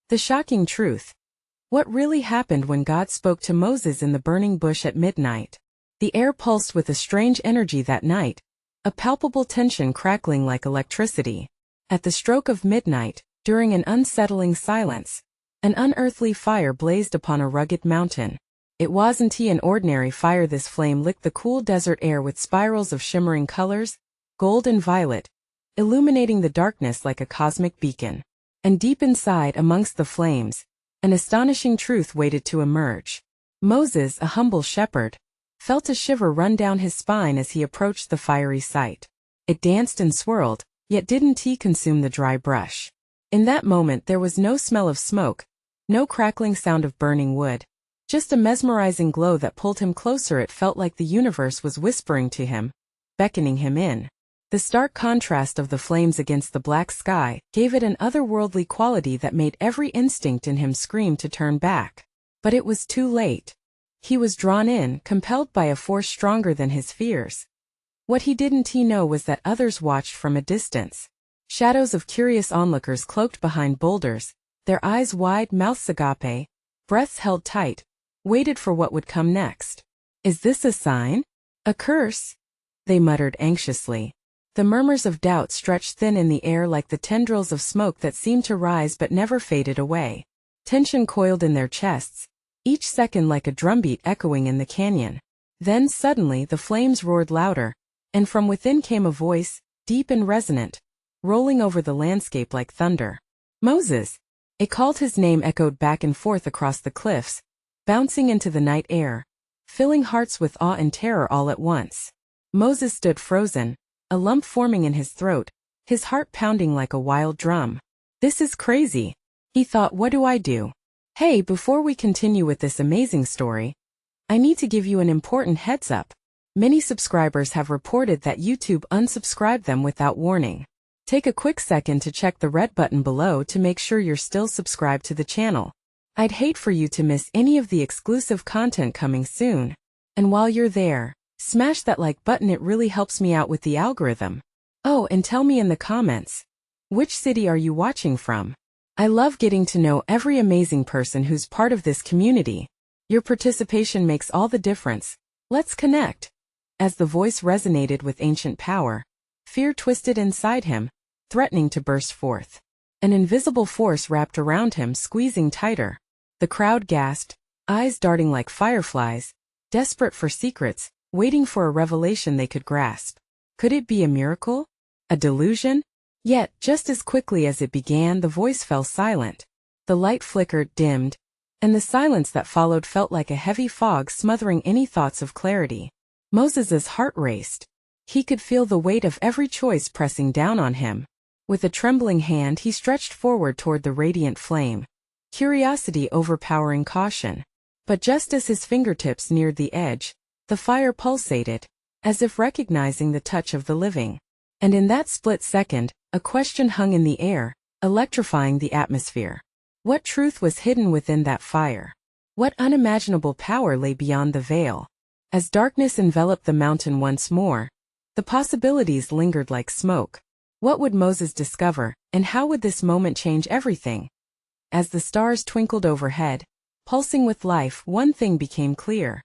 The shocking truth. What really happened when God spoke to Moses in the burning bush at midnight? The air pulsed with a strange energy that night, a palpable tension crackling like electricity. At the stroke of midnight, during an unsettling silence, an unearthly fire blazed upon a rugged mountain. It wasn't an ordinary fire. This flame licked the cool desert air with spirals of shimmering colors, gold and violet, illuminating the darkness like a cosmic beacon. And deep inside, amongst the flames, an astonishing truth waited to emerge. Moses, a humble shepherd, felt a shiver run down his spine as he approached the fiery sight. It danced and swirled, yet didn't consume the dry brush. In that moment there was no smell of smoke, no crackling sound of burning wood, just a mesmerizing glow that pulled him closer. It felt like the universe was whispering to him, beckoning him in. The stark contrast of the flames against the black sky gave it an otherworldly quality that made every instinct in him scream to turn back. But it was too late. He was drawn in, compelled by a force stronger than his fears. What he didn't know was that others watched from a distance. Shadows of curious onlookers cloaked behind boulders, their eyes wide, mouths agape, breaths held tight, waited for what would come next. "Is this a sign? A curse?" they muttered anxiously. The murmurs of doubt stretched thin in the air like the tendrils of smoke that seemed to rise but never faded away. Tension coiled in their chests, each second like a drumbeat echoing in the canyon. Then suddenly the flames roared louder, and from within came a voice, deep and resonant, rolling over the landscape like thunder. "Moses!" It called. His name echoed back and forth across the cliffs, bouncing into the night air, filling hearts with awe and terror all at once. Moses stood frozen, a lump forming in his throat, his heart pounding like a wild drum. "This is crazy," he thought. "What do I do?" Hey, before we continue with this amazing story, I need to give you an important heads up. Many subscribers have reported that YouTube unsubscribed them without warning. Take a quick second to check the red button below to make sure you're still subscribed to the channel. I'd hate for you to miss any of the exclusive content coming soon. And while you're there, smash that like button. It really helps me out with the algorithm. Oh, and tell me in the comments, which city are you watching from? I love getting to know every amazing person who's part of this community. Your participation makes all the difference. Let's connect. As the voice resonated with ancient power, fear twisted inside him, threatening to burst forth. An invisible force wrapped around him, squeezing tighter. The crowd gasped, eyes darting like fireflies, desperate for secrets, waiting for a revelation they could grasp. Could it be a miracle? A delusion? Yet, just as quickly as it began, the voice fell silent. The light flickered, dimmed, and the silence that followed felt like a heavy fog smothering any thoughts of clarity. Moses's heart raced. He could feel the weight of every choice pressing down on him. With a trembling hand he stretched forward toward the radiant flame, curiosity overpowering caution. But just as his fingertips neared the edge, the fire pulsated, as if recognizing the touch of the living. And in that split second, a question hung in the air, electrifying the atmosphere. What truth was hidden within that fire? What unimaginable power lay beyond the veil? As darkness enveloped the mountain once more, the possibilities lingered like smoke. What would Moses discover, and how would this moment change everything? As the stars twinkled overhead, pulsing with life, one thing became clear.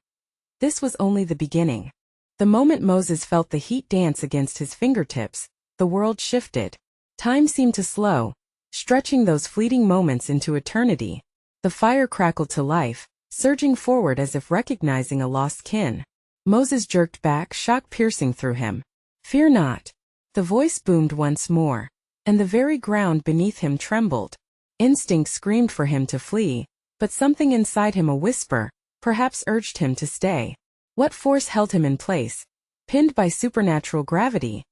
This was only the beginning. The moment Moses felt the heat dance against his fingertips, the world shifted. Time seemed to slow, stretching those fleeting moments into eternity. The fire crackled to life, surging forward as if recognizing a lost kin. Moses jerked back, shock piercing through him. "Fear not." The voice boomed once more, and the very ground beneath him trembled. Instinct screamed for him to flee, but something inside him, a whisper, perhaps urged him to stay. What force held him in place, pinned by supernatural gravity?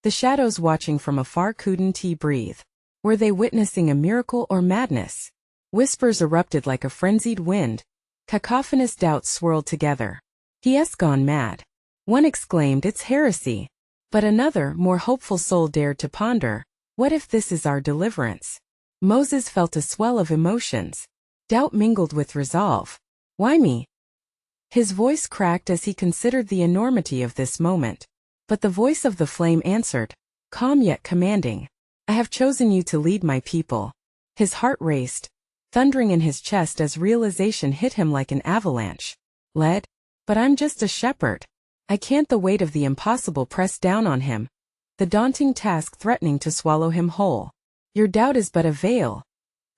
The shadows watching from afar couldn't breathe. Were they witnessing a miracle or madness? Whispers erupted like a frenzied wind. Cacophonous doubts swirled together. "He's gone mad." One exclaimed, "It's heresy." But another, more hopeful soul dared to ponder, what if this is our deliverance? Moses felt a swell of emotions. Doubt mingled with resolve. "Why me?" His voice cracked as he considered the enormity of this moment. But the voice of the flame answered, calm yet commanding. "I have chosen you to lead my people." His heart raced, thundering in his chest as realization hit him like an avalanche. Led? But I'm just a shepherd. I can't. The weight of the impossible pressed down on him, the daunting task threatening to swallow him whole. Your doubt is but a veil.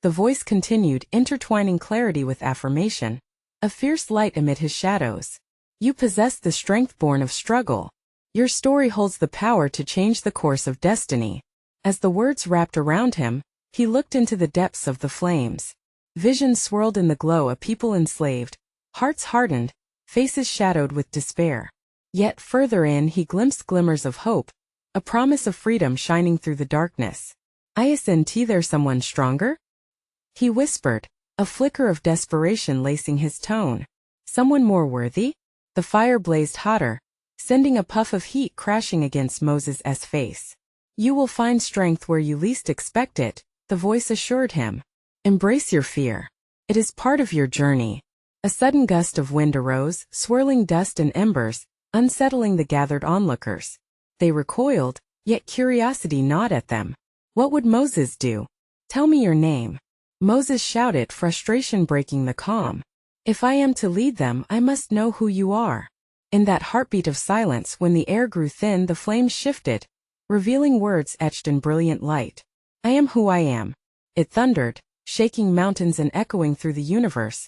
The voice continued, intertwining clarity with affirmation, a fierce light amid his shadows. You possess the strength born of struggle. Your story holds the power to change the course of destiny. As the words wrapped around him, he looked into the depths of the flames. Visions swirled in the glow, a people enslaved, hearts hardened, faces shadowed with despair. Yet further in he glimpsed glimmers of hope, a promise of freedom shining through the darkness. Isn't there someone stronger? He whispered, a flicker of desperation lacing his tone. Someone more worthy? The fire blazed hotter, sending a puff of heat crashing against Moses' face. You will find strength where you least expect it, the voice assured him. Embrace your fear. It is part of your journey. A sudden gust of wind arose, swirling dust and embers, unsettling the gathered onlookers. They recoiled, yet curiosity gnawed at them. What would Moses do? Tell me your name. Moses shouted, frustration breaking the calm. If I am to lead them, I must know who you are. In that heartbeat of silence, when the air grew thin, the flames shifted, revealing words etched in brilliant light. I am who I am. It thundered, shaking mountains and echoing through the universe.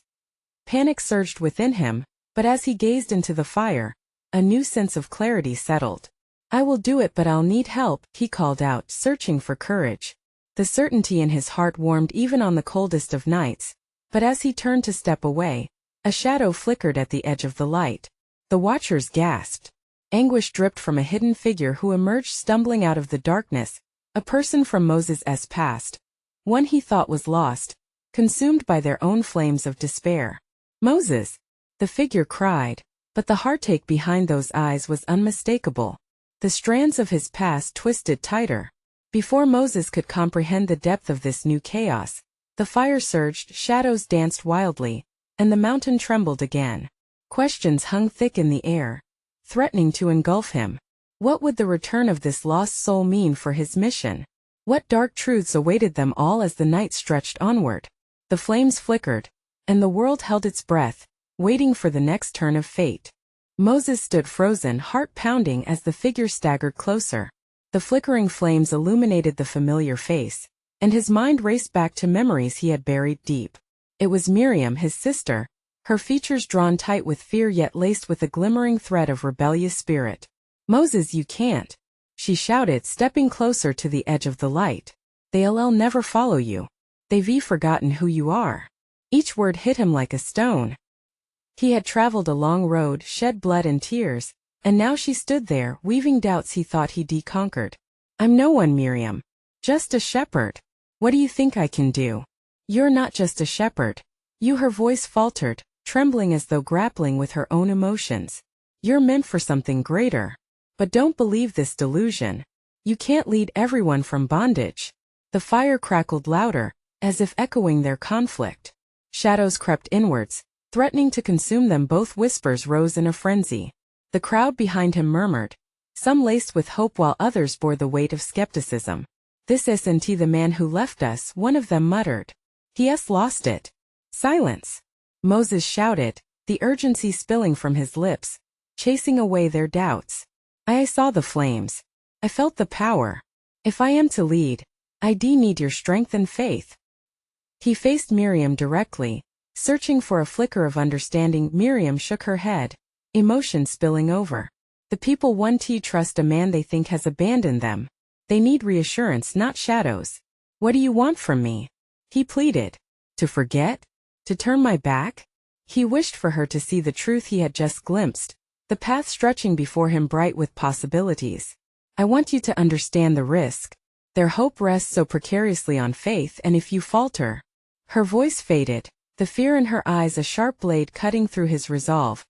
Panic surged within him, but as he gazed into the fire, a new sense of clarity settled. I will do it, but I'll need help, he called out, searching for courage. The certainty in his heart warmed even on the coldest of nights, but as he turned to step away, a shadow flickered at the edge of the light. The watchers gasped. Anguish dripped from a hidden figure who emerged stumbling out of the darkness, a person from Moses' past, one he thought was lost, consumed by their own flames of despair. Moses! The figure cried, but the heartache behind those eyes was unmistakable. The strands of his past twisted tighter. Before Moses could comprehend the depth of this new chaos, the fire surged, shadows danced wildly, and the mountain trembled again. Questions hung thick in the air, threatening to engulf him. What would the return of this lost soul mean for his mission? What dark truths awaited them all as the night stretched onward? The flames flickered, and the world held its breath, waiting for the next turn of fate. Moses stood frozen, heart pounding as the figure staggered closer. The flickering flames illuminated the familiar face, and his mind raced back to memories he had buried deep. It was Miriam, his sister, her features drawn tight with fear yet laced with a glimmering thread of rebellious spirit. Moses, you can't, she shouted, stepping closer to the edge of the light. They'll never follow you. They've forgotten who you are. Each word hit him like a stone. He had traveled a long road, shed blood and tears, and now she stood there, weaving doubts he thought he'd conquered. I'm no one, Miriam. Just a shepherd. What do you think I can do? You're not just a shepherd. Her voice faltered, trembling as though grappling with her own emotions. You're meant for something greater. But don't believe this delusion. You can't lead everyone from bondage. The fire crackled louder, as if echoing their conflict. Shadows crept inwards, threatening to consume them both. Whispers rose in a frenzy. The crowd behind him murmured, some laced with hope while others bore the weight of skepticism. This isn't the man who left us, one of them muttered. He has lost it. Silence! Moses shouted, the urgency spilling from his lips, chasing away their doubts. I saw the flames. I felt the power. If I am to lead, I need your strength and faith. He faced Miriam directly, searching for a flicker of understanding. Miriam shook her head, emotion spilling over. The people want to trust a man they think has abandoned them. They need reassurance, not shadows. What do you want from me? He pleaded. To forget? To turn my back? He wished for her to see the truth he had just glimpsed, the path stretching before him bright with possibilities. I want you to understand the risk. Their hope rests so precariously on faith, and if you falter... Her voice faded, the fear in her eyes a sharp blade cutting through his resolve.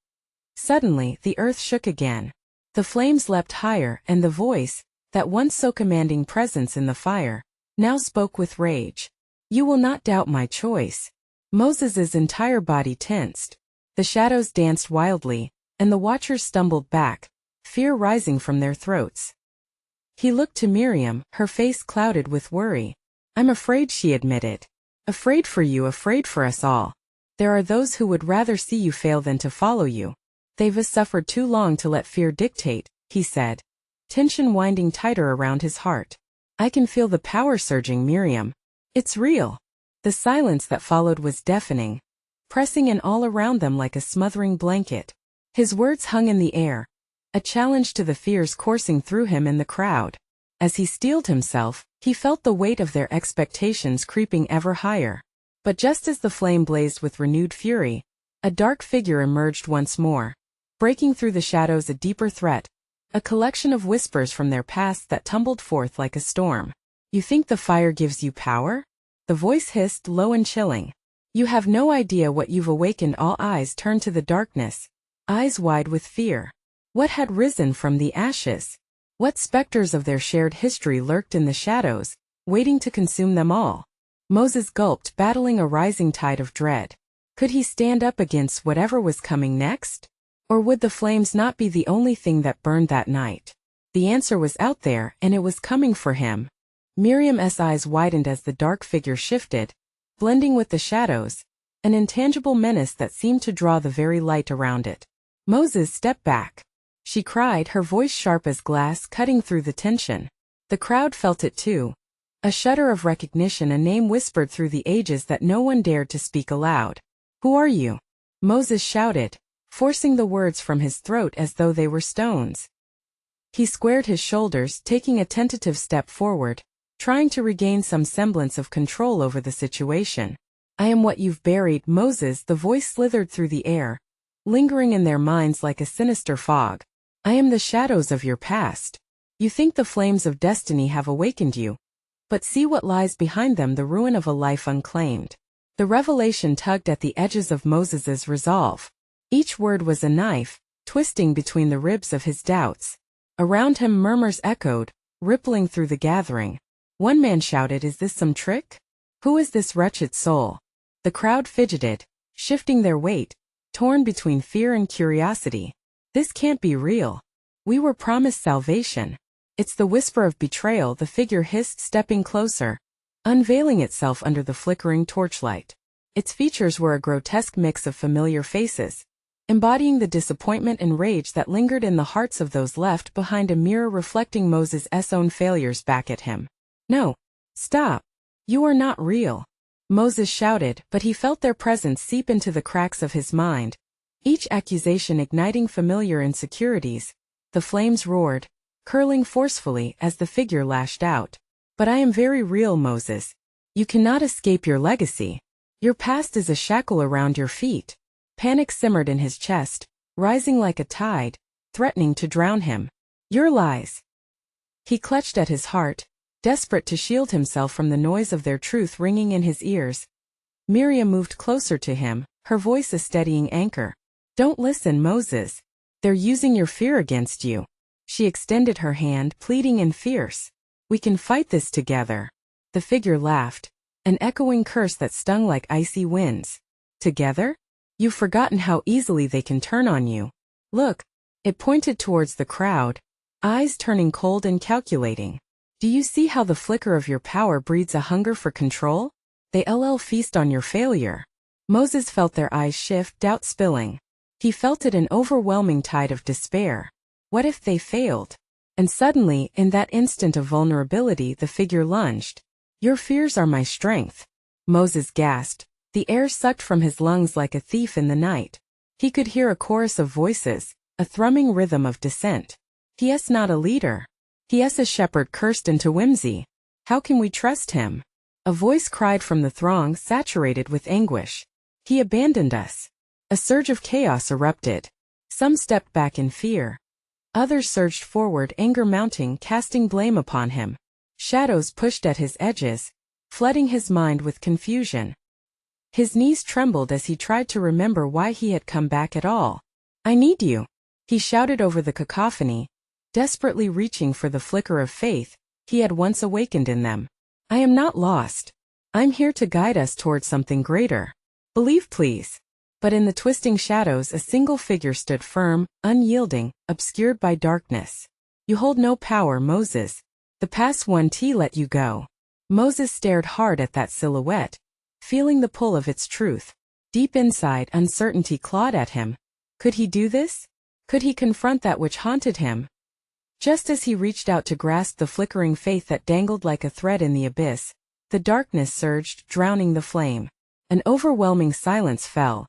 Suddenly, the earth shook again. The flames leapt higher, and the voice, that once so commanding presence in the fire, now spoke with rage. You will not doubt my choice. Moses's entire body tensed. The shadows danced wildly, and the watchers stumbled back, fear rising from their throats. He looked to Miriam, her face clouded with worry. I'm afraid, she admitted. Afraid for you, afraid for us all. There are those who would rather see you fail than to follow you. They've suffered too long to let fear dictate, he said, tension winding tighter around his heart. I can feel the power surging, Miriam. It's real. The silence that followed was deafening, pressing in all around them like a smothering blanket. His words hung in the air, a challenge to the fears coursing through him and the crowd. As he steeled himself, he felt the weight of their expectations creeping ever higher. But just as the flame blazed with renewed fury, a dark figure emerged once more, breaking through the shadows, a deeper threat, a collection of whispers from their past that tumbled forth like a storm. You think the fire gives you power? The voice hissed, low and chilling. You have no idea what you've awakened. All eyes turned to the darkness, eyes wide with fear. What had risen from the ashes? What specters of their shared history lurked in the shadows, waiting to consume them all? Moses gulped, battling a rising tide of dread. Could he stand up against whatever was coming next? Or would the flames not be the only thing that burned that night? The answer was out there, and it was coming for him. Miriam's eyes widened as the dark figure shifted, blending with the shadows, an intangible menace that seemed to draw the very light around it. Moses, step back, she cried, her voice sharp as glass, cutting through the tension. The crowd felt it too. A shudder of recognition, a name whispered through the ages that no one dared to speak aloud. Who are you? Moses shouted, forcing the words from his throat as though they were stones. He squared his shoulders, taking a tentative step forward, trying to regain some semblance of control over the situation. I am what you've buried, Moses, the voice slithered through the air, lingering in their minds like a sinister fog. I am the shadows of your past. You think the flames of destiny have awakened you, but see what lies behind them, the ruin of a life unclaimed. The revelation tugged at the edges of Moses's resolve. Each word was a knife, twisting between the ribs of his doubts. Around him murmurs echoed, rippling through the gathering. One man shouted, "Is this some trick? Who is this wretched soul?" The crowd fidgeted, shifting their weight, torn between fear and curiosity. This can't be real. We were promised salvation. It's the whisper of betrayal, the figure hissed, stepping closer, unveiling itself under the flickering torchlight. Its features were a grotesque mix of familiar faces, embodying the disappointment and rage that lingered in the hearts of those left behind, a mirror reflecting Moses' own failures back at him. No. Stop. You are not real. Moses shouted, but he felt their presence seep into the cracks of his mind, each accusation igniting familiar insecurities. The flames roared, curling forcefully as the figure lashed out. But I am very real, Moses. You cannot escape your legacy. Your past is a shackle around your feet. Panic simmered in his chest, rising like a tide, threatening to drown him. Your lies. He clutched at his heart, desperate to shield himself from the noise of their truth ringing in his ears. Miriam moved closer to him, her voice a steadying anchor. Don't listen, Moses. They're using your fear against you. She extended her hand, pleading and fierce. We can fight this together. The figure laughed, an echoing curse that stung like icy winds. Together? You've forgotten how easily they can turn on you. Look. It pointed towards the crowd, eyes turning cold and calculating. Do you see how the flicker of your power breeds a hunger for control? They'll feast on your failure. Moses felt their eyes shift, doubt spilling. He felt it, an overwhelming tide of despair. What if they failed? And suddenly, in that instant of vulnerability, the figure lunged. Your fears are my strength. Moses gasped, the air sucked from his lungs like a thief in the night. He could hear a chorus of voices, a thrumming rhythm of dissent. He is not a leader. He is a shepherd cursed into whimsy. How can we trust him? A voice cried from the throng, saturated with anguish. He abandoned us. A surge of chaos erupted. Some stepped back in fear. Others surged forward, anger mounting, casting blame upon him. Shadows pushed at his edges, flooding his mind with confusion. His knees trembled as he tried to remember why he had come back at all. I need you, he shouted over the cacophony, desperately reaching for the flicker of faith he had once awakened in them. I am not lost. I'm here to guide us towards something greater. Believe, please. But in the twisting shadows, a single figure stood firm, unyielding, obscured by darkness. You hold no power, Moses. The past one let you go. Moses stared hard at that silhouette, feeling the pull of its truth. Deep inside, uncertainty clawed at him. Could he do this? Could he confront that which haunted him? Just as he reached out to grasp the flickering faith that dangled like a thread in the abyss, the darkness surged, drowning the flame. An overwhelming silence fell,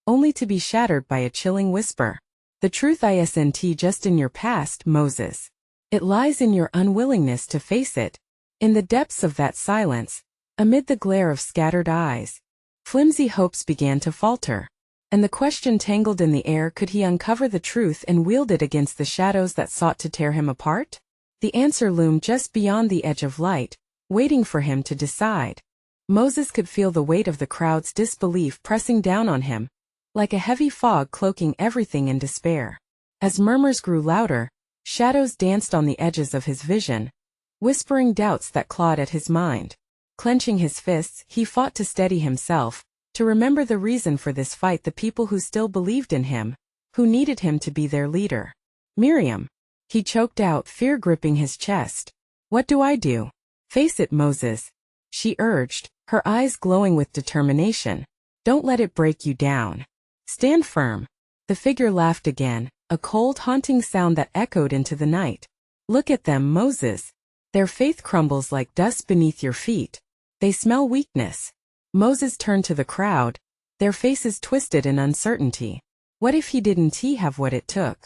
only to be shattered by a chilling whisper. The truth isn't just in your past, Moses. It lies in your unwillingness to face it. In the depths of that silence, amid the glare of scattered eyes, flimsy hopes began to falter. And the question tangled in the air: could he uncover the truth and wield it against the shadows that sought to tear him apart? The answer loomed just beyond the edge of light, waiting for him to decide. Moses could feel the weight of the crowd's disbelief pressing down on him, like a heavy fog cloaking everything in despair. As murmurs grew louder, shadows danced on the edges of his vision, whispering doubts that clawed at his mind. Clenching his fists, he fought to steady himself, to remember the reason for this fight: the people who still believed in him, who needed him to be their leader. Miriam. He choked out, fear gripping his chest. What do I do? Face it, Moses, she urged, her eyes glowing with determination. Don't let it break you down. Stand firm. The figure laughed again, a cold, haunting sound that echoed into the night. Look at them, Moses. Their faith crumbles like dust beneath your feet. They smell weakness. Moses turned to the crowd, their faces twisted in uncertainty. What if he didn't have what it took?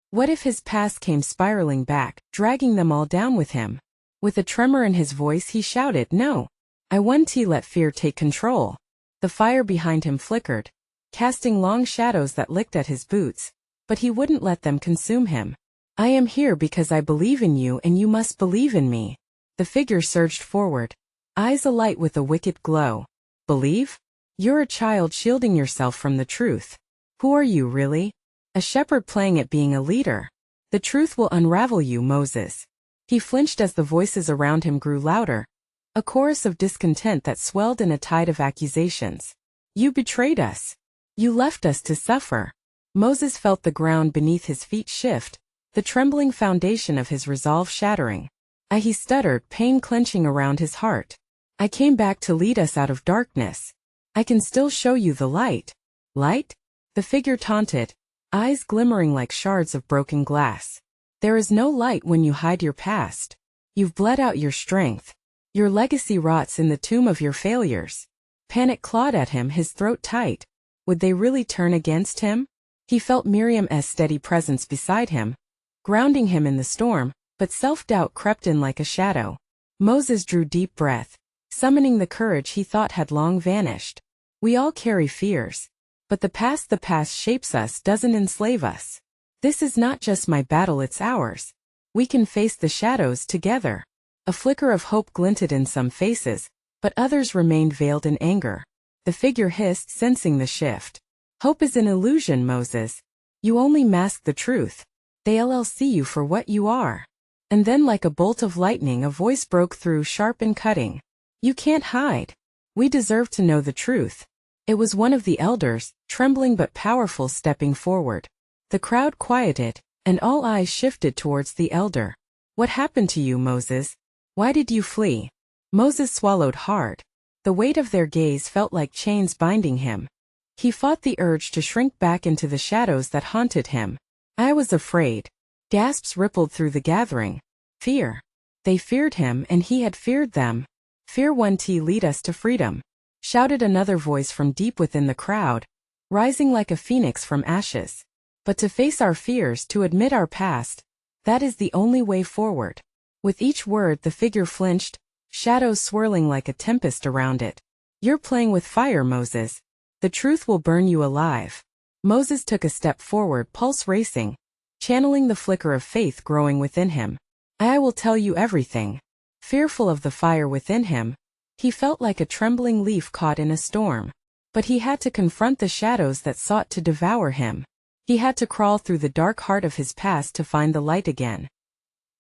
What if his past came spiraling back, dragging them all down with him? With a tremor in his voice he shouted, "No! I won't let fear take control." The fire behind him flickered, casting long shadows that licked at his boots, but he wouldn't let them consume him. I am here because I believe in you and you must believe in me. The figure surged forward, eyes alight with a wicked glow. Believe? You're a child shielding yourself from the truth. Who are you really? A shepherd playing at being a leader. The truth will unravel you, Moses. He flinched as the voices around him grew louder, a chorus of discontent that swelled in a tide of accusations. You betrayed us. You left us to suffer. Moses felt the ground beneath his feet shift, the trembling foundation of his resolve shattering. He stuttered, pain clenching around his heart. I came back to lead us out of darkness. I can still show you the light. Light? The figure taunted, eyes glimmering like shards of broken glass. There is no light when you hide your past. You've bled out your strength. Your legacy rots in the tomb of your failures. Panic clawed at him, his throat tight. Would they really turn against him? He felt Miriam's steady presence beside him, grounding him in the storm, but self-doubt crept in like a shadow. Moses drew deep breath, summoning the courage he thought had long vanished. We all carry fears. But the past shapes us, doesn't enslave us. This is not just my battle, it's ours. We can face the shadows together. A flicker of hope glinted in some faces, but others remained veiled in anger. The figure hissed, sensing the shift. Hope is an illusion, Moses. You only mask the truth. They'll see you for what you are. And then, like a bolt of lightning, a voice broke through, sharp and cutting. You can't hide. We deserve to know the truth. It was one of the elders, trembling but powerful, stepping forward. The crowd quieted, and all eyes shifted towards the elder. What happened to you, Moses? Why did you flee? Moses swallowed hard. The weight of their gaze felt like chains binding him. He fought the urge to shrink back into the shadows that haunted him. I was afraid. Gasps rippled through the gathering. Fear. They feared him and he had feared them. Fear won't lead us to freedom, shouted another voice from deep within the crowd, rising like a phoenix from ashes. But to face our fears, to admit our past, that is the only way forward. With each word the figure flinched, shadows swirling like a tempest around it. You're playing with fire, Moses. The truth will burn you alive. Moses took a step forward, pulse racing, channeling the flicker of faith growing within him. I will tell you everything. Fearful of the fire within him, he felt like a trembling leaf caught in a storm. But he had to confront the shadows that sought to devour him. He had to crawl through the dark heart of his past to find the light again.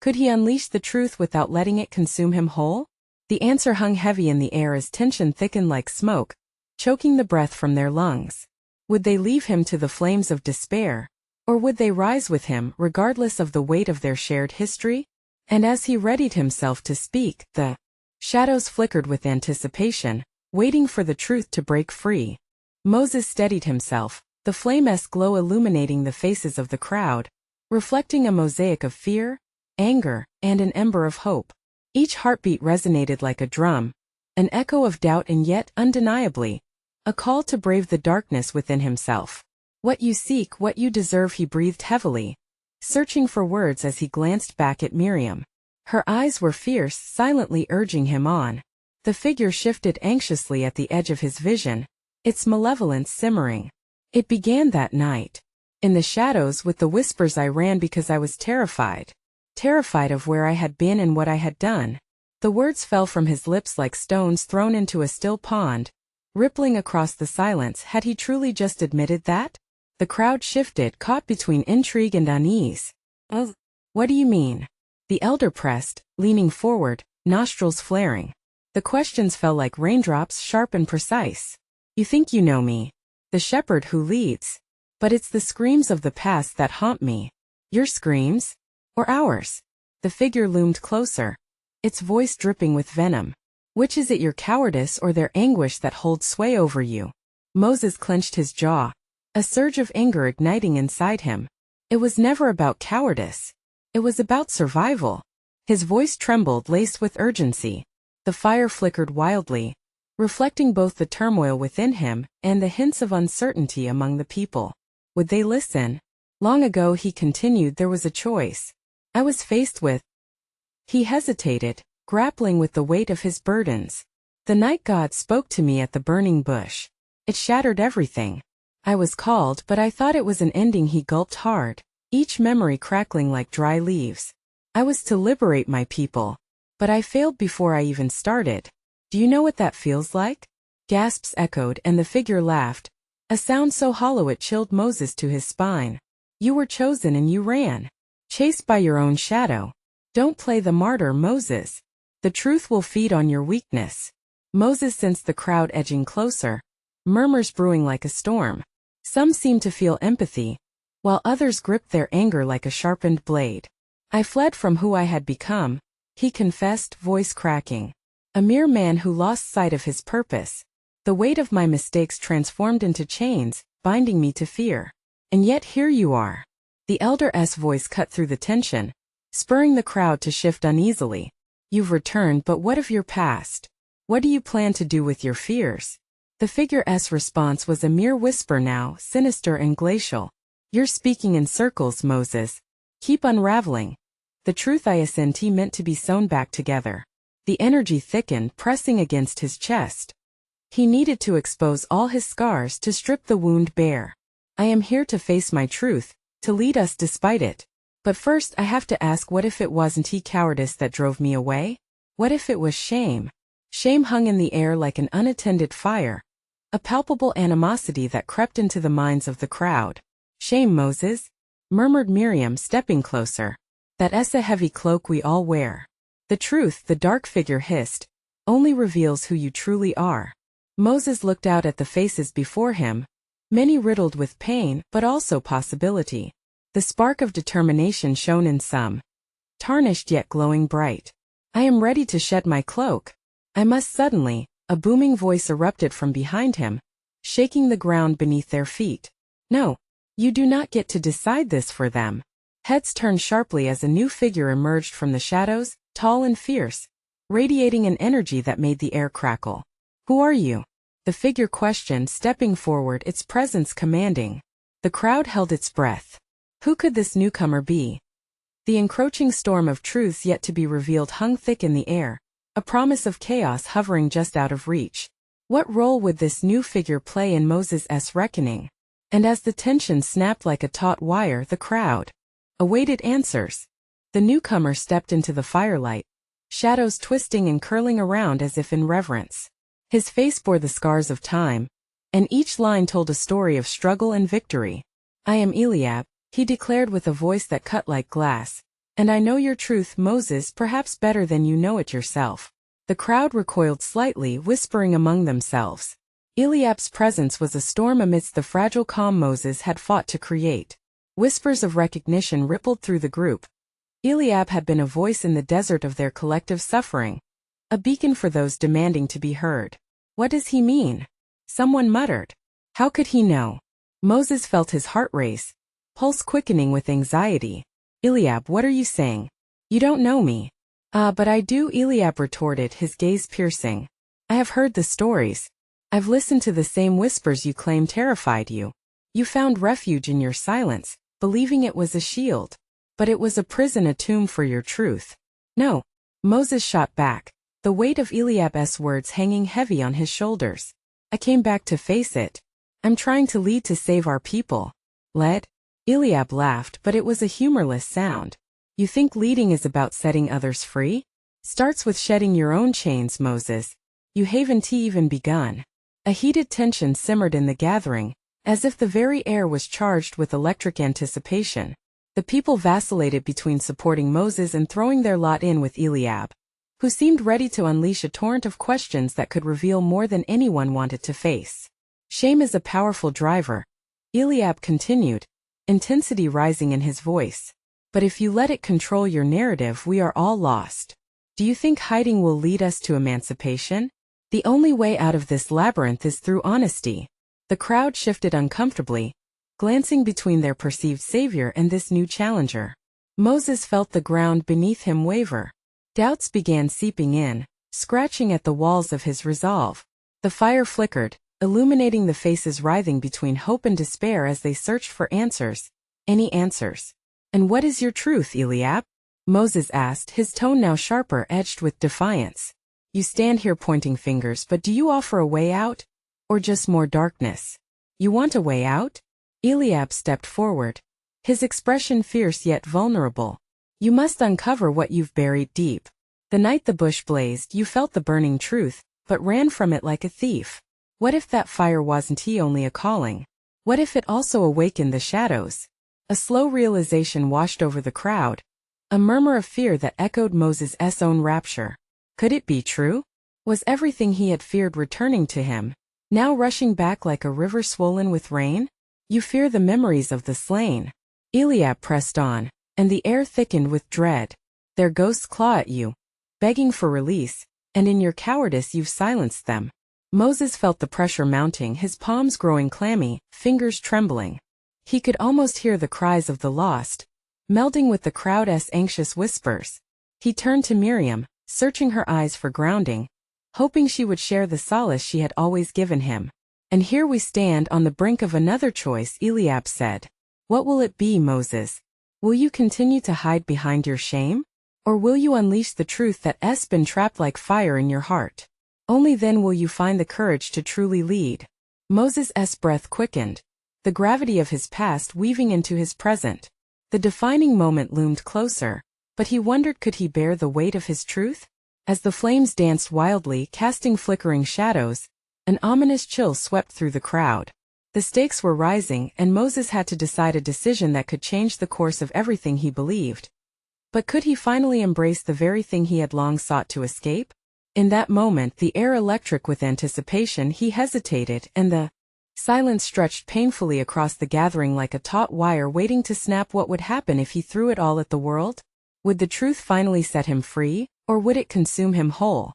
Could he unleash the truth without letting it consume him whole? The answer hung heavy in the air as tension thickened like smoke, choking the breath from their lungs. Would they leave him to the flames of despair? Or would they rise with him, regardless of the weight of their shared history? And as he readied himself to speak, the shadows flickered with anticipation, waiting for the truth to break free. Moses steadied himself, the flame's glow illuminating the faces of the crowd, reflecting a mosaic of fear, anger, and an ember of hope. Each heartbeat resonated like a drum, an echo of doubt and yet, undeniably, a call to brave the darkness within himself. "What you seek, what you deserve," he breathed heavily, searching for words as he glanced back at Miriam. Her eyes were fierce, silently urging him on. The figure shifted anxiously at the edge of his vision, its malevolence simmering. "It began that night. In the shadows with the whispers I ran because I was terrified. Terrified of where I had been and what I had done." The words fell from his lips like stones thrown into a still pond, rippling across the silence. Had he truly just admitted that? The crowd shifted, caught between intrigue and unease. "What do you mean?" The elder pressed, leaning forward, nostrils flaring. The questions fell like raindrops, sharp and precise. "You think you know me, the shepherd who leads. But it's the screams of the past that haunt me." "Your screams? Or ours?" The figure loomed closer, its voice dripping with venom. "Which is it, your cowardice or their anguish that holds sway over you?" Moses clenched his jaw, a surge of anger igniting inside him. It was never about cowardice. It was about survival. His voice trembled, laced with urgency. The fire flickered wildly, reflecting both the turmoil within him and the hints of uncertainty among the people. Would they listen? Long ago, he continued, there was a choice. I was faced with. He hesitated, grappling with the weight of his burdens. "The night God spoke to me at the burning bush. It shattered everything. I was called, but I thought it was an ending." He gulped hard, each memory crackling like dry leaves. "I was to liberate my people. But I failed before I even started. Do you know what that feels like?" Gasps echoed and the figure laughed, a sound so hollow it chilled Moses to his spine. "You were chosen and you ran. Chased by your own shadow. Don't play the martyr, Moses. The truth will feed on your weakness." Moses sensed the crowd edging closer, murmurs brewing like a storm. Some seemed to feel empathy, while others gripped their anger like a sharpened blade. "I fled from who I had become," he confessed, voice cracking. "A mere man who lost sight of his purpose. The weight of my mistakes transformed into chains, binding me to fear. And yet here you are." The elder's voice cut through the tension, spurring the crowd to shift uneasily. "You've returned, but what of your past? What do you plan to do with your fears?" The figure's response was a mere whisper now, sinister and glacial. "You're speaking in circles, Moses. Keep unraveling. The truth isn't meant to be sewn back together." The energy thickened, pressing against his chest. He needed to expose all his scars, to strip the wound bare. "I am here to face my truth, to lead us despite it. But first I have to ask, what if it wasn't cowardice that drove me away? What if it was shame?" Shame hung in the air like an unattended fire, a palpable animosity that crept into the minds of the crowd. "Shame, Moses?" murmured Miriam, stepping closer. "That's a heavy cloak we all wear. The truth," the dark figure hissed, "only reveals who you truly are." Moses looked out at the faces before him, many riddled with pain, but also possibility. The spark of determination shone in some, tarnished yet glowing bright. "I am ready to shed my cloak. I must." Suddenly, a booming voice erupted from behind him, shaking the ground beneath their feet. "No, you do not get to decide this for them." Heads turned sharply as a new figure emerged from the shadows, tall and fierce, radiating an energy that made the air crackle. "Who are you?" the figure questioned, stepping forward, its presence commanding. The crowd held its breath. Who could this newcomer be? The encroaching storm of truths yet to be revealed hung thick in the air, a promise of chaos hovering just out of reach. What role would this new figure play in Moses' reckoning? And as the tension snapped like a taut wire, the crowd awaited answers. The newcomer stepped into the firelight, shadows twisting and curling around as if in reverence. His face bore the scars of time, and each line told a story of struggle and victory. "I am Eliab," he declared with a voice that cut like glass, "and I know your truth, Moses, perhaps better than you know it yourself." The crowd recoiled slightly, whispering among themselves. Eliab's presence was a storm amidst the fragile calm Moses had fought to create. Whispers of recognition rippled through the group. Eliab had been a voice in the desert of their collective suffering, a beacon for those demanding to be heard. What does he mean? Someone muttered. How could he know? Moses felt his heart race, pulse quickening with anxiety. Eliab, what are you saying? You don't know me. But I do, Eliab retorted, his gaze piercing. I have heard the stories. I've listened to the same whispers you claim terrified you. You found refuge in your silence, believing it was a shield. But it was a prison, a tomb for your truth. No. Moses shot back, the weight of Eliab's words hanging heavy on his shoulders. I came back to face it. I'm trying to lead to save our people. Led? Eliab laughed, but it was a humorless sound. You think leading is about setting others free? Starts with shedding your own chains, Moses. You haven't even begun. A heated tension simmered in the gathering, as if the very air was charged with electric anticipation. The people vacillated between supporting Moses and throwing their lot in with Eliab, who seemed ready to unleash a torrent of questions that could reveal more than anyone wanted to face. Shame is a powerful driver, Eliab continued, intensity rising in his voice. But if you let it control your narrative, we are all lost. Do you think hiding will lead us to emancipation? The only way out of this labyrinth is through honesty. The crowd shifted uncomfortably, glancing between their perceived savior and this new challenger. Moses felt the ground beneath him waver. Doubts began seeping in, scratching at the walls of his resolve. The fire flickered, illuminating the faces writhing between hope and despair as they searched for answers. Any answers? And what is your truth, Eliab? Moses asked, his tone now sharper, edged with defiance. You stand here pointing fingers, but do you offer a way out? Or just more darkness? You want a way out? Eliab stepped forward, his expression fierce yet vulnerable. You must uncover what you've buried deep. The night the bush blazed, you felt the burning truth, but ran from it like a thief. What if that fire wasn't only a calling? What if it also awakened the shadows? A slow realization washed over the crowd, a murmur of fear that echoed Moses' own rapture. Could it be true? Was everything he had feared returning to him, now rushing back like a river swollen with rain? You fear the memories of the slain. Eliab pressed on, and the air thickened with dread. Their ghosts claw at you, begging for release, and in your cowardice you've silenced them. Moses felt the pressure mounting, his palms growing clammy, fingers trembling. He could almost hear the cries of the lost, melding with the crowd's anxious whispers. He turned to Miriam, searching her eyes for grounding, hoping she would share the solace she had always given him. And here we stand on the brink of another choice, Eliab said. What will it be, Moses? Will you continue to hide behind your shame? Or will you unleash the truth that's been trapped like fire in your heart? Only then will you find the courage to truly lead. Moses' breath quickened, the gravity of his past weaving into his present. The defining moment loomed closer, but he wondered, could he bear the weight of his truth? As the flames danced wildly, casting flickering shadows, an ominous chill swept through the crowd. The stakes were rising, and Moses had to decide a decision that could change the course of everything he believed. But could he finally embrace the very thing he had long sought to escape? In that moment, the air electric with anticipation, he hesitated, and the silence stretched painfully across the gathering like a taut wire waiting to snap. What would happen if he threw it all at the world? Would the truth finally set him free, or would it consume him whole?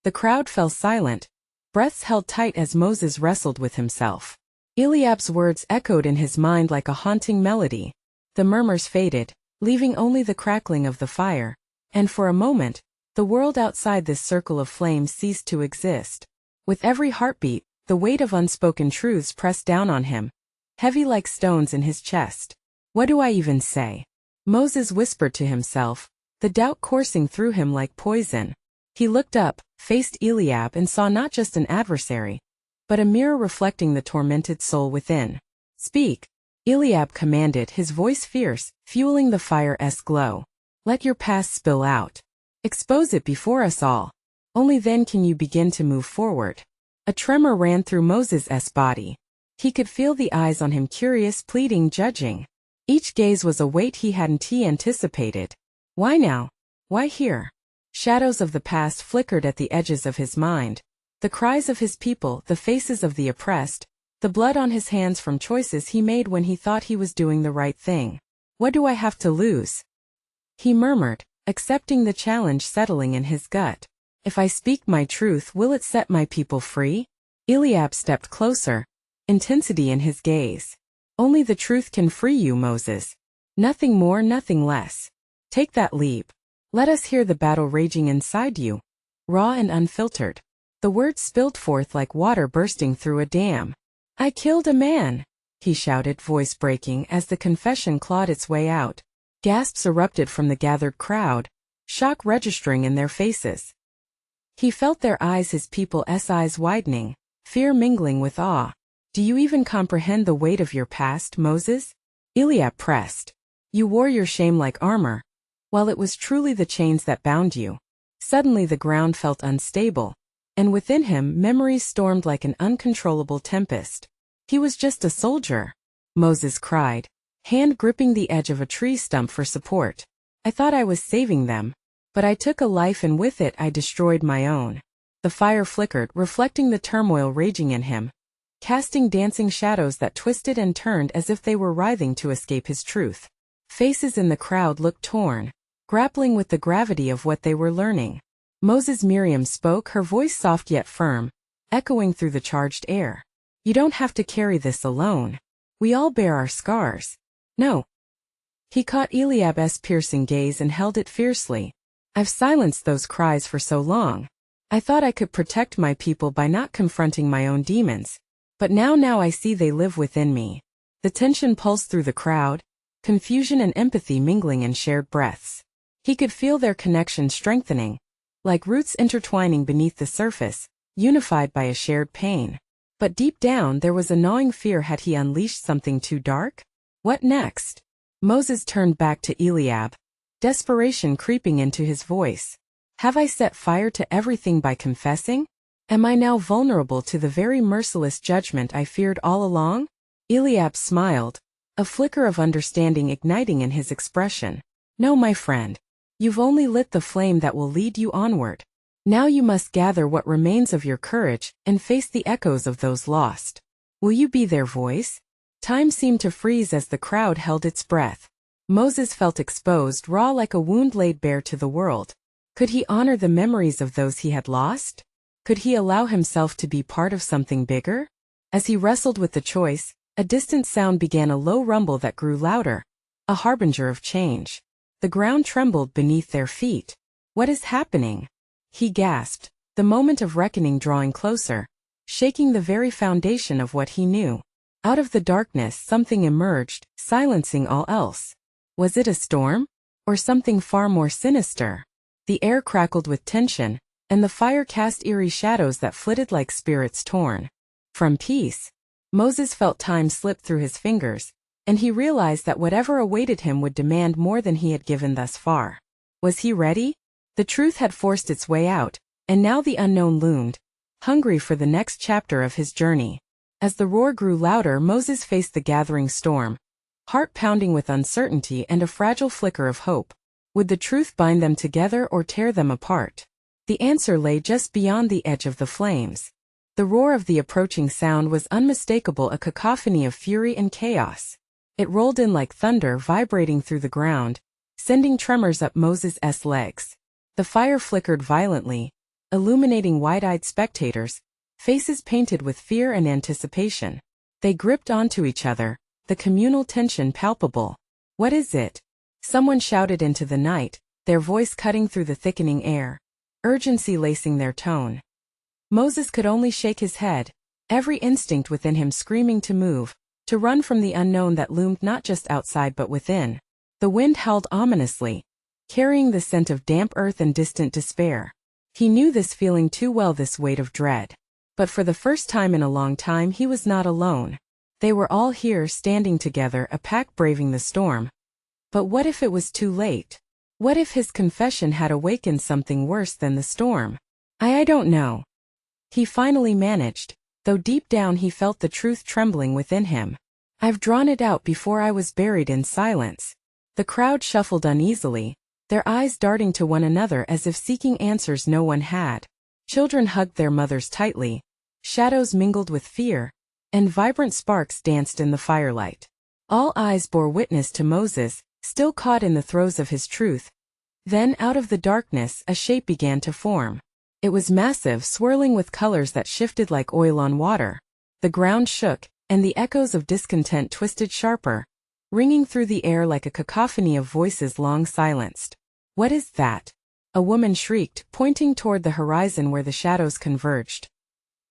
The crowd fell silent, breaths held tight as Moses wrestled with himself. Eliab's words echoed in his mind like a haunting melody. The murmurs faded, leaving only the crackling of the fire, and for a moment, the world outside this circle of flames ceased to exist. With every heartbeat, the weight of unspoken truths pressed down on him, heavy like stones in his chest. What do I even say? Moses whispered to himself, the doubt coursing through him like poison. He looked up, faced Eliab, and saw not just an adversary, but a mirror reflecting the tormented soul within. Speak, Eliab commanded, his voice fierce, fueling the fire's glow. Let your past spill out. Expose it before us all. Only then can you begin to move forward. A tremor ran through Moses' body. He could feel the eyes on him, curious, pleading, judging. Each gaze was a weight he hadn't anticipated. Why now? Why here? Shadows of the past flickered at the edges of his mind. The cries of his people, the faces of the oppressed, the blood on his hands from choices he made when he thought he was doing the right thing. What do I have to lose? He murmured, accepting the challenge settling in his gut. If I speak my truth, will it set my people free? Eliab stepped closer, intensity in his gaze. Only the truth can free you, Moses. Nothing more, nothing less. Take that leap. Let us hear the battle raging inside you. Raw and unfiltered. The words spilled forth like water bursting through a dam. I killed a man, he shouted, voice breaking as the confession clawed its way out. Gasps erupted from the gathered crowd, shock registering in their faces. He felt their eyes, his people's eyes widening, fear mingling with awe. Do you even comprehend the weight of your past, Moses? Eliab pressed. You wore your shame like armor, while it was truly the chains that bound you. Suddenly the ground felt unstable, and within him memories stormed like an uncontrollable tempest. He was just a soldier, Moses cried, hand gripping the edge of a tree stump for support. I thought I was saving them, but I took a life and with it I destroyed my own. The fire flickered, reflecting the turmoil raging in him, casting dancing shadows that twisted and turned as if they were writhing to escape his truth. Faces in the crowd looked torn, grappling with the gravity of what they were learning. Moses Miriam spoke, her voice soft yet firm, echoing through the charged air. You don't have to carry this alone. We all bear our scars. No. He caught Eliab's piercing gaze and held it fiercely. I've silenced those cries for so long. I thought I could protect my people by not confronting my own demons. But now I see they live within me. The tension pulsed through the crowd, confusion and empathy mingling in shared breaths. He could feel their connection strengthening, like roots intertwining beneath the surface, unified by a shared pain. But deep down there was a gnawing fear. Had he unleashed something too dark? What next? Moses turned back to Eliab, desperation creeping into his voice. Have I set fire to everything by confessing? Am I now vulnerable to the very merciless judgment I feared all along? Eliab smiled, a flicker of understanding igniting in his expression. No, my friend. You've only lit the flame that will lead you onward. Now you must gather what remains of your courage and face the echoes of those lost. Will you be their voice? Time seemed to freeze as the crowd held its breath. Moses felt exposed, raw like a wound laid bare to the world. Could he honor the memories of those he had lost? Could he allow himself to be part of something bigger? As he wrestled with the choice, a distant sound began, a low rumble that grew louder, a harbinger of change. The ground trembled beneath their feet. What is happening? He gasped, the moment of reckoning drawing closer, shaking the very foundation of what he knew. Out of the darkness something emerged, silencing all else. Was it a storm? Or something far more sinister? The air crackled with tension, and the fire cast eerie shadows that flitted like spirits torn from peace. Moses felt time slip through his fingers, and he realized that whatever awaited him would demand more than he had given thus far. Was he ready? The truth had forced its way out, and now the unknown loomed, hungry for the next chapter of his journey. As the roar grew louder, Moses faced the gathering storm, heart pounding with uncertainty and a fragile flicker of hope. Would the truth bind them together or tear them apart? The answer lay just beyond the edge of the flames. The roar of the approaching sound was unmistakable, a cacophony of fury and chaos. It rolled in like thunder, vibrating through the ground, sending tremors up Moses' legs. The fire flickered violently, illuminating wide-eyed spectators, faces painted with fear and anticipation. They gripped onto each other, the communal tension palpable. What is it? Someone shouted into the night, their voice cutting through the thickening air, urgency lacing their tone. Moses could only shake his head, every instinct within him screaming to move, to run from the unknown that loomed not just outside but within. The wind howled ominously, carrying the scent of damp earth and distant despair. He knew this feeling too well, this weight of dread. But for the first time in a long time he was not alone. They were all here, standing together, a pack braving the storm. But what if it was too late? What if his confession had awakened something worse than the storm? I don't know. He finally managed, though deep down he felt the truth trembling within him. I've drawn it out before I was buried in silence. The crowd shuffled uneasily, their eyes darting to one another as if seeking answers no one had. Children hugged their mothers tightly, shadows mingled with fear, and vibrant sparks danced in the firelight. All eyes bore witness to Moses, still caught in the throes of his truth. Then out of the darkness a shape began to form. It was massive, swirling with colors that shifted like oil on water. The ground shook, and the echoes of discontent twisted sharper, ringing through the air like a cacophony of voices long silenced. "What is that?" a woman shrieked, pointing toward the horizon where the shadows converged.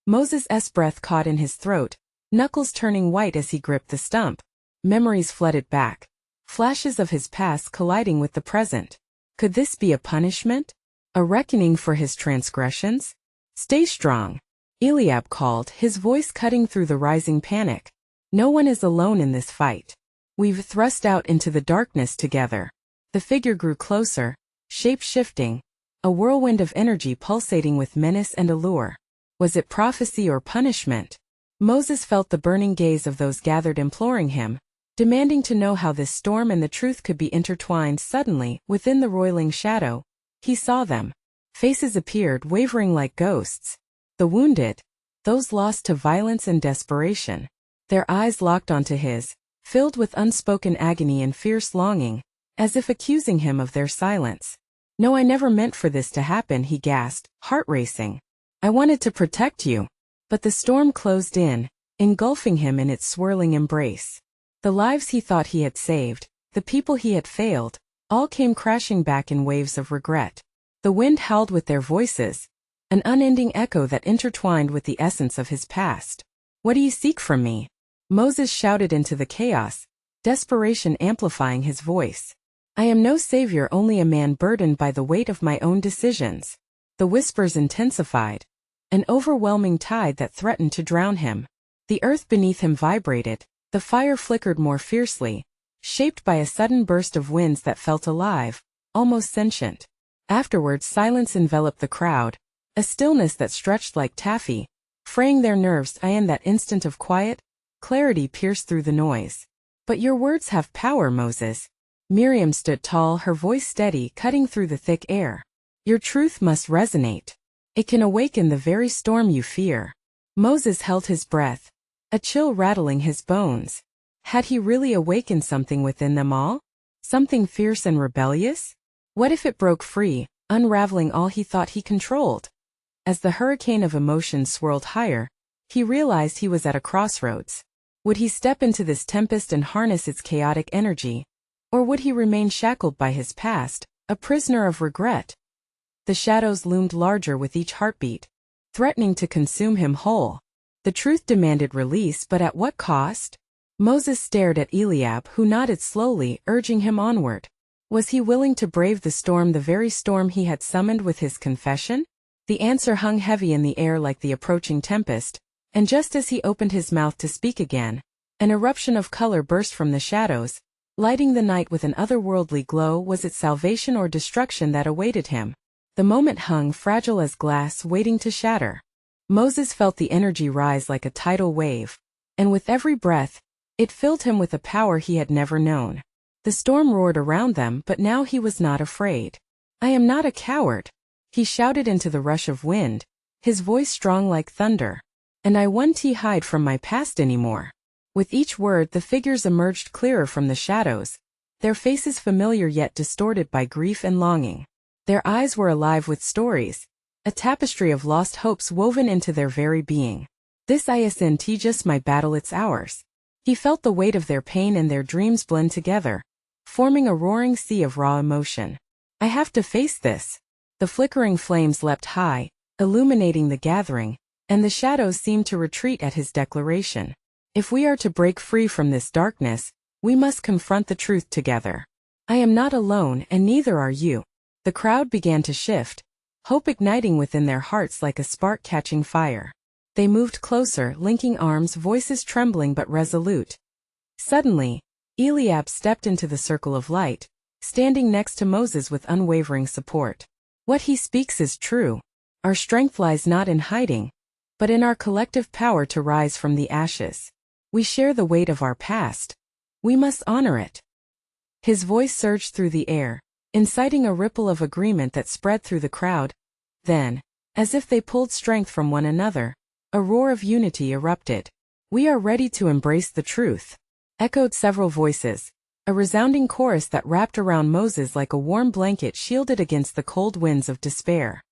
Moses' breath caught in his throat, knuckles turning white as he gripped the stump. Memories flooded back, flashes of his past colliding with the present. Could this be a punishment? A reckoning for his transgressions? "Stay strong," Eliab called, his voice cutting through the rising panic. "No one is alone in this fight. We've thrust out into the darkness together." The figure grew closer, shape-shifting, a whirlwind of energy pulsating with menace and allure. Was it prophecy or punishment? Moses felt the burning gaze of those gathered imploring him, demanding to know how this storm and the truth could be intertwined. Suddenly, within the roiling shadow, he saw them. Faces appeared, wavering like ghosts. The wounded, those lost to violence and desperation. Their eyes locked onto his, filled with unspoken agony and fierce longing, as if accusing him of their silence. "No, I never meant for this to happen," he gasped, heart racing. "I wanted to protect you." But the storm closed in, engulfing him in its swirling embrace. The lives he thought he had saved, the people he had failed, all came crashing back in waves of regret. The wind howled with their voices, an unending echo that intertwined with the essence of his past. "What do you seek from me?" Moses shouted into the chaos, desperation amplifying his voice. "I am no savior, only a man burdened by the weight of my own decisions." The whispers intensified, an overwhelming tide that threatened to drown him. The earth beneath him vibrated, the fire flickered more fiercely, shaped by a sudden burst of winds that felt alive, almost sentient. Afterwards, silence enveloped the crowd, a stillness that stretched like taffy, fraying their nerves. In that instant of quiet, clarity pierced through the noise. "But your words have power, Moses." Miriam stood tall, her voice steady, cutting through the thick air. "Your truth must resonate. It can awaken the very storm you fear." Moses held his breath, a chill rattling his bones. Had he really awakened something within them all? Something fierce and rebellious? What if it broke free, unraveling all he thought he controlled? As the hurricane of emotions swirled higher, he realized he was at a crossroads. Would he step into this tempest and harness its chaotic energy? Or would he remain shackled by his past, a prisoner of regret? The shadows loomed larger with each heartbeat, threatening to consume him whole. The truth demanded release, but at what cost? Moses stared at Eliab, who nodded slowly, urging him onward. Was he willing to brave the storm, the very storm he had summoned with his confession? The answer hung heavy in the air like the approaching tempest, and just as he opened his mouth to speak again, an eruption of color burst from the shadows, lighting the night with an otherworldly glow. Was it salvation or destruction that awaited him? The moment hung fragile as glass, waiting to shatter. Moses felt the energy rise like a tidal wave, and with every breath, it filled him with a power he had never known. The storm roared around them, but now he was not afraid. "I am not a coward," he shouted into the rush of wind, his voice strong like thunder. "And I won't hide from my past anymore." With each word, the figures emerged clearer from the shadows, their faces familiar yet distorted by grief and longing. Their eyes were alive with stories, a tapestry of lost hopes woven into their very being. "This isn't just my battle, it's ours." He felt the weight of their pain and their dreams blend together, forming a roaring sea of raw emotion. "I have to face this." The flickering flames leapt high, illuminating the gathering, and the shadows seemed to retreat at his declaration. "If we are to break free from this darkness, we must confront the truth together. I am not alone, and neither are you." The crowd began to shift, hope igniting within their hearts like a spark catching fire. They moved closer, linking arms, voices trembling but resolute. Suddenly, Eliab stepped into the circle of light, standing next to Moses with unwavering support. "What he speaks is true. Our strength lies not in hiding, but in our collective power to rise from the ashes. We share the weight of our past. We must honor it." His voice surged through the air, inciting a ripple of agreement that spread through the crowd. Then, as if they pulled strength from one another, a roar of unity erupted. "We are ready to embrace the truth," echoed several voices, a resounding chorus that wrapped around Moses like a warm blanket shielded against the cold winds of despair.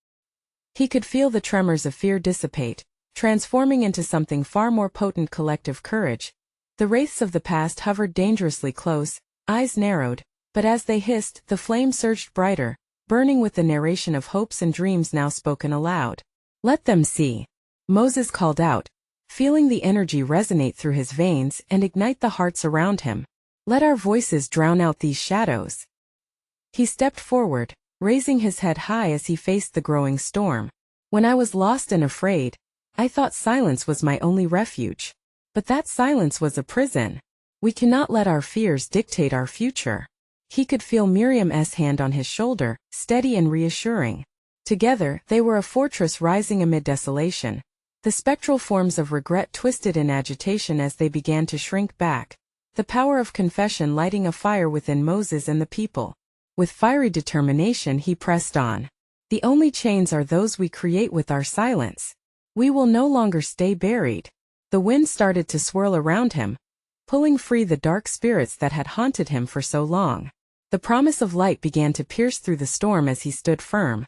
He could feel the tremors of fear dissipate, transforming into something far more potent: collective courage. The wraiths of the past hovered dangerously close, eyes narrowed, but as they hissed, the flame surged brighter, burning with the narration of hopes and dreams now spoken aloud. "Let them see," Moses called out, feeling the energy resonate through his veins and ignite the hearts around him. "Let our voices drown out these shadows." He stepped forward, raising his head high as he faced the growing storm. "When I was lost and afraid, I thought silence was my only refuge. But that silence was a prison. We cannot let our fears dictate our future." He could feel Miriam's hand on his shoulder, steady and reassuring. Together, they were a fortress rising amid desolation. The spectral forms of regret twisted in agitation as they began to shrink back, the power of confession lighting a fire within Moses and the people. With fiery determination he pressed on. "The only chains are those we create with our silence. We will no longer stay buried." The wind started to swirl around him, pulling free the dark spirits that had haunted him for so long. The promise of light began to pierce through the storm as he stood firm,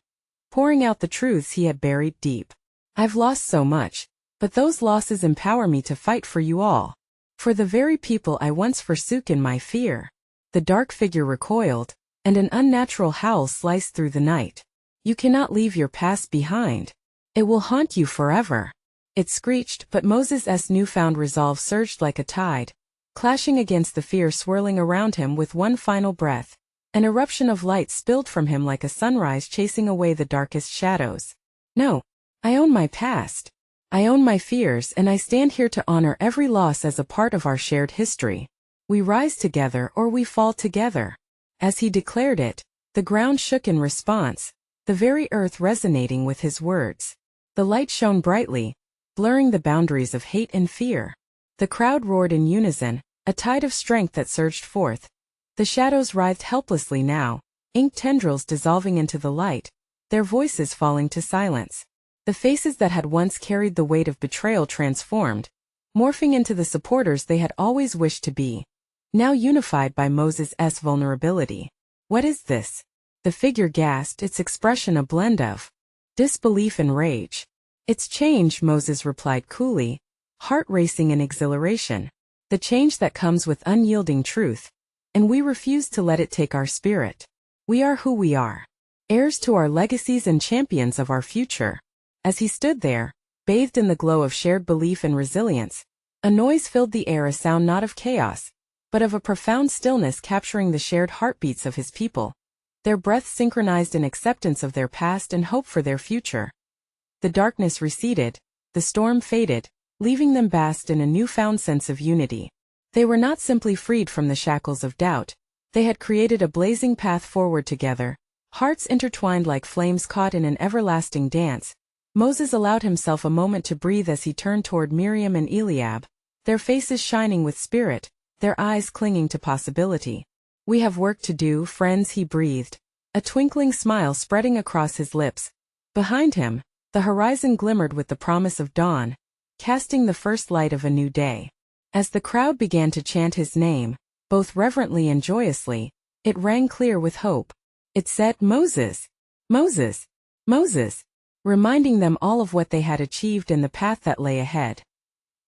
pouring out the truths he had buried deep. "I've lost so much, but those losses empower me to fight for you all. For the very people I once forsook in my fear." The dark figure recoiled, and an unnatural howl sliced through the night. "You cannot leave your past behind. It will haunt you forever." It screeched, but Moses' newfound resolve surged like a tide, clashing against the fear swirling around him. With one final breath, an eruption of light spilled from him like a sunrise chasing away the darkest shadows. "No, I own my past. I own my fears, and I stand here to honor every loss as a part of our shared history. We rise together or we fall together." As he declared it, the ground shook in response, the very earth resonating with his words. The light shone brightly, blurring the boundaries of hate and fear. The crowd roared in unison, a tide of strength that surged forth. The shadows writhed helplessly now, ink tendrils dissolving into the light, their voices falling to silence. The faces that had once carried the weight of betrayal transformed, morphing into the supporters they had always wished to be, now unified by Moses' vulnerability. "What is this?" The figure gasped, its expression a blend of disbelief and rage. "It's change," Moses replied coolly, heart racing in exhilaration. "The change that comes with unyielding truth, and we refuse to let it take our spirit. We are who we are, heirs to our legacies and champions of our future." As he stood there, bathed in the glow of shared belief and resilience, a noise filled the air, a sound not of chaos, but of a profound stillness capturing the shared heartbeats of his people, their breaths synchronized in acceptance of their past and hope for their future. The darkness receded, the storm faded, leaving them bathed in a newfound sense of unity. They were not simply freed from the shackles of doubt, they had created a blazing path forward together, hearts intertwined like flames caught in an everlasting dance. Moses allowed himself a moment to breathe as he turned toward Miriam and Eliab, their faces shining with spirit, their eyes clinging to possibility. "We have work to do, friends," he breathed, a twinkling smile spreading across his lips. Behind him, the horizon glimmered with the promise of dawn, casting the first light of a new day. As the crowd began to chant his name, both reverently and joyously, it rang clear with hope. It said, "Moses! Moses! Moses!" reminding them all of what they had achieved and the path that lay ahead.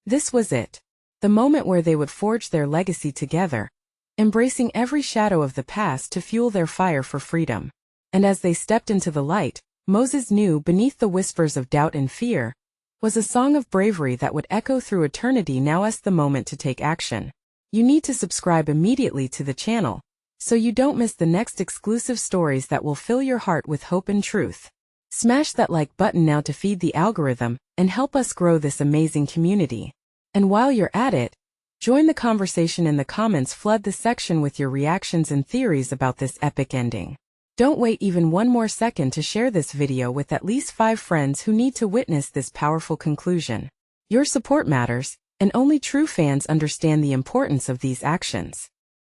This was it, the moment where they would forge their legacy together, embracing every shadow of the past to fuel their fire for freedom. And as they stepped into the light, Moses knew beneath the whispers of doubt and fear was a song of bravery that would echo through eternity. Now's the moment to take action. You need to subscribe immediately to the channel, so you don't miss the next exclusive stories that will fill your heart with hope and truth. Smash that like button now to feed the algorithm and help us grow this amazing community. And while you're at it, join the conversation in the comments. Flood the section with your reactions and theories about this epic ending. Don't wait even one more second to share this video with at least 5 friends who need to witness this powerful conclusion. Your support matters, and only true fans understand the importance of these actions.